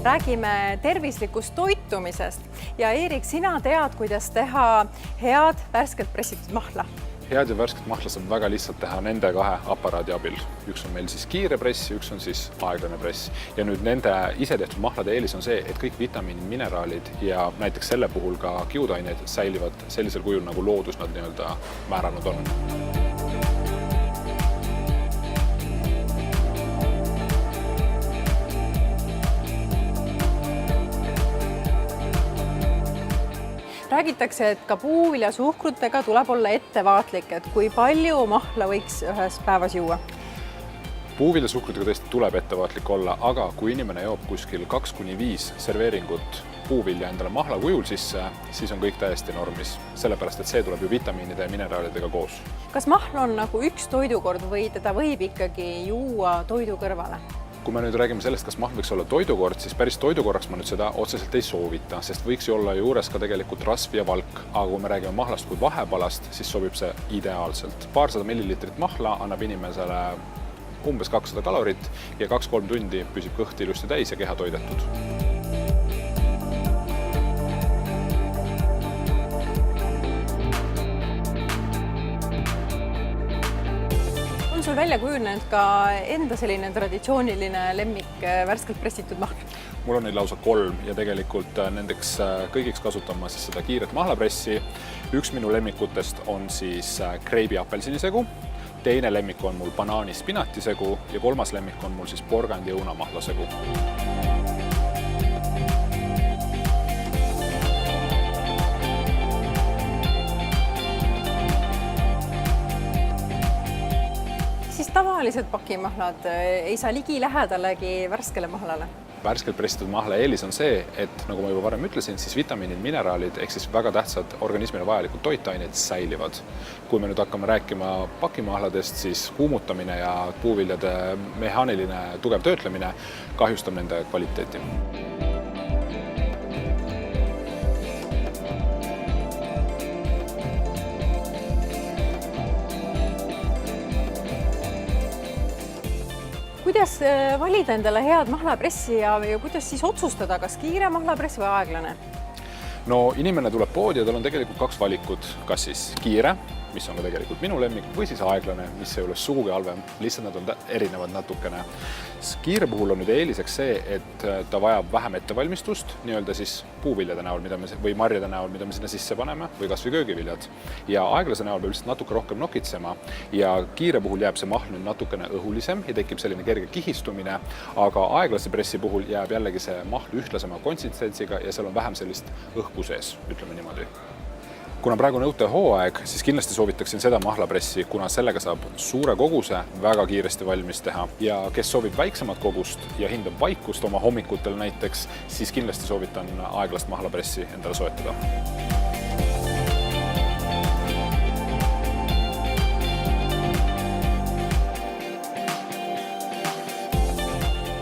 Räägime tervislikust toitumisest ja Eerik, sina tead, kuidas teha head värskelt pressitud mahla. Head ja värsket mahla saab väga lihtsalt teha nende kahe aparaadi abil. Üks on meil siis kiire press, üks on siis aeglane press. Ja nüüd nende isetehtud mahlade eelis on see, et kõik vitamiinid, mineraalid ja näiteks selle puhul ka kiudained säilivad sellisel kujul, nagu loodus nad nii-öelda määranud on. Räägitakse, et ka puuviljasuhkrutega tuleb olla ettevaatlik, et kui palju mahla võiks ühes päevas juua? Puuviljasuhkrutega tõesti tuleb ettevaatlik olla, aga kui inimene joob kuskil 2-5 serveeringut puuvilja endale mahla kujul sisse, siis on kõik täiesti normis, sellepärast et see tuleb ju vitamiinide ja mineraalidega koos. Kas mahl on nagu üks toidukord või teda võib ikkagi juua toidu kõrvale? Kui me nüüd räägime sellest, kas mahl võiks olla toidukord, siis päris toidukorraks ma nüüd seda otseselt ei soovita, sest võiks ju olla juures ka tegelikult rasv ja valk. Aga kui me räägime mahlast kui vahepalast, siis sobib see ideaalselt. Paarsada millilitrit mahla annab inimesele umbes 200 kalorit ja 2-3 tundi püsib kõht ilusti täis ja keha toidetud. On sul välja kujunenud ka enda selline traditsiooniline lemmik värskelt pressitud mahl? Mul on neid lausa 3 ja tegelikult nendeks kõigiks kasutan ma siis seda kiiret mahlapressi. Üks minu lemmikutest on siis kreibi apelsinisegu, teine lemmik on mul banaani spinatisegu ja kolmas lemmik on mul siis porgandi õunamahlasegu. Siis tavaliselt pakimahlad ei saa ligi lähedalegi värskele mahlale. Värskelt pressitud mahla eelis on see, et nagu ma juba varem ütlesin, siis vitamiinid, mineraalid ehk siis väga tähtsad organismile vajalikud toitained säilivad. Kui me nüüd hakkame rääkima pakimahladest, siis kuumutamine ja puuviljade mehaaniline tugev töötlemine kahjustab nende kvaliteeti. Kuidas valida endale head mahlapressi ja kuidas siis otsustada, kas kiire mahlapress või aeglane? No inimene tuleb poodi ja tal on tegelikult 2 valikut, kas siis kiire, mis on ka tegelikult minu lemmik, või siis aeglane, mis ei ole sugugi halvem, lihtsalt nad on erinevad natukene. Kiire puhul on nüüd eeliseks see, et ta vajab vähem ettevalmistust, nii-öelda siis puuviljade näol või marjade näol, mida me sinna sisse paneme, või kas või köögiviljad. Ja aeglase näol peab lihtsalt natuke rohkem nokitsema ja kiire puhul jääb see mahl nüüd natukene õhulisem ja tekib selline kerge kihistumine, aga aeglase pressi puhul jääb jällegi see mahl ühtlasema konsistentsiga ja seal on vähem sellist õhku sees, ütleme niimoodi. Kuna praegu on õutehooaeg, siis kindlasti soovitaksin seda mahlapressi, kuna sellega saab suure koguse väga kiiresti valmis teha. Ja kes soovib väiksemat kogust ja hindab vaikust oma hommikutel näiteks, siis kindlasti soovitan aeglast mahlapressi endale soetada.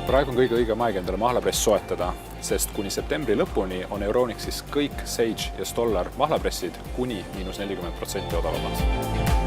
Praegu on kõige õigem aeg endale mahlapress soetada, sest kuni septembri lõpuni on Euronixis kõik Sage ja Stoller mahlapressid kuni -40% odavamad.